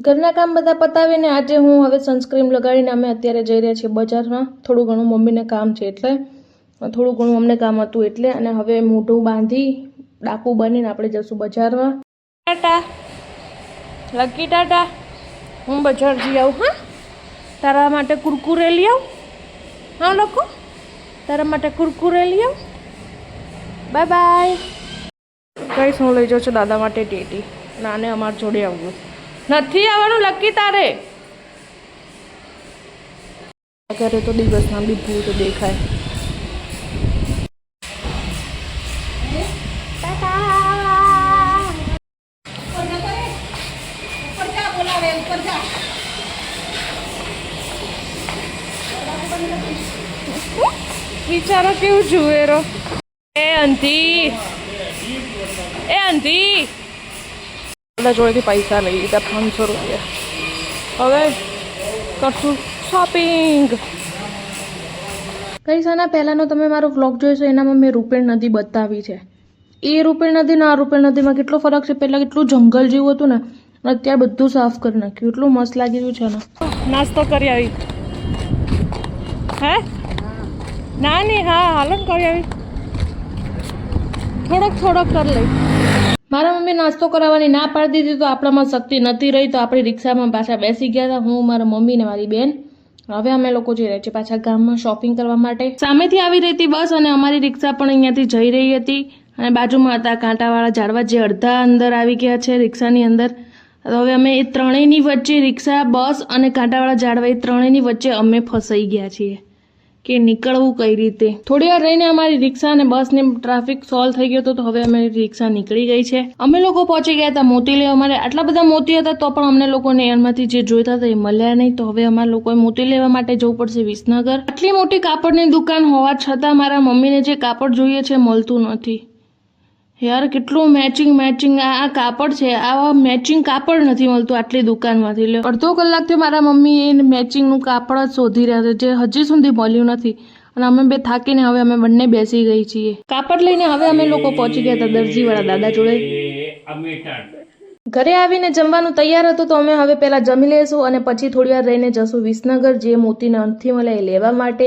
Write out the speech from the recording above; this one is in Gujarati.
ઘરના કામ બધા પતાવીને આજે હું હવે સનસ્ક્રીન લગાડીને અમે અત્યારે જઈ રહ્યા છીએ બજારમાં. થોડું ઘણું મમ્મીને કામ છે એટલે થોડું ઘણું અમને કામ હતું એટલે અને હવે મોઢું બાંધી ડાકુ બનીને આપણે જશું બજારમાં. ટાટા લકી ટાટા. હું બજાર જઈ આવું. હા તારા માટે કુરકુરે લઈ આવું. હા લોકો તારા માટે કુરકુરે લઈ આવું. Bye bye. કઈ હું લઈ જાઉં છું દાદા માટે ટેટી. નાને અમાર જોડે આવ્યું નથી આવવાનું લકી તારે. ઘરે તો દિવસમાં બી ભૂત દેખાય. વિચારો કેવું જુએ રો. એ અંતી બધા જોડેથી પૈસા લઈ લીધા 500 રૂપિયા. હવે કરશું શોપિંગ. કઈ સાના પહેલાંનો તમે મારો વ્લોગ જોઈશો એનામાં મેં રૂપેણ નદી બતાવી છે. એ રૂપેણ નદી ને આ રૂપેણ નદીમાં કેટલો ફરક છે. પહેલાં કેટલું જંગલ જેવું હતું ને અત્યારે બધું સાફ કરી નાખ્યું. એટલું મસ્ત લાગી રહ્યું છે ને. નાસ્તો કરી આવી હે ના નહીં હા હાલન કરી આવી. થોડોક કરી લઈ. મારા મમ્મી નાસ્તો કરાવવાની ના પાડી દીધી તો આપણામાં શક્તિ નથી રહી તો આપણી રિક્ષામાં પાછા બેસી ગયા હતા હું મારા મમ્મી ને મારી બેન. હવે અમે લોકો જઈ રહ્યા છીએ પાછા ગામમાં શોપિંગ કરવા માટે. સામેથી આવી રહી હતી બસ અને અમારી રિક્ષા પણ અહીંયાથી જઈ રહી હતી અને બાજુમાં હતા કાંટાવાળા ઝાડવા જે અડધા અંદર આવી ગયા છે રિક્ષાની અંદર. હવે અમે એ ત્રણેયની વચ્ચે રિક્ષા બસ અને કાંટાવાળા ઝાડવા એ ત્રણેયની વચ્ચે અમે ફસાઈ ગયા છીએ કે નીકળવું કઈ રીતે. થોડી વાર રહીને અમારી રિક્ષા અને બસને ટ્રાફિક સોલ્વ થઈ ગયો હતો તો હવે અમે રિક્ષા નીકળી ગઈ છે. અમે લોકો પહોંચી ગયા હતા મોતી લેવા. અમારે આટલા બધા મોતી હતા તો પણ અમને લોકોને એમાંથી જે જોઈતા હતા એ મળ્યા નહીં તો હવે અમારા લોકોએ મોતી લેવા માટે જવું પડશે વિસનગર. આટલી મોટી કાપડની દુકાન હોવા છતાં મારા મમ્મીને જે કાપડ જોઈએ છે મળતું નથી. યાર કેટલું મેચિંગ આ કાપડ છે આવા મેચિંગ કાપડ નથી મળતું આટલી દુકાનમાંથી. લે અડધો કલાકથી મારા મમ્મી એ મેચિંગનું કાપડ જ શોધી રહ્યા છે જે હજી સુધી મળ્યું નથી અને અમે બે થાકીને હવે અમે બંને બેસી ગઈ છીએ. કાપડ લઈને હવે અમે લોકો પહોંચી ગયા હતા દરજીવાળા દાદા જોડે. ઘરે આવીને જમવાનું તૈયાર હતું તો અમે હવે પહેલા જમી લઈશું અને પછી થોડી વાર રહીને જશું વિસનગર જે મોતીના અંતથી મળે એ લેવા માટે.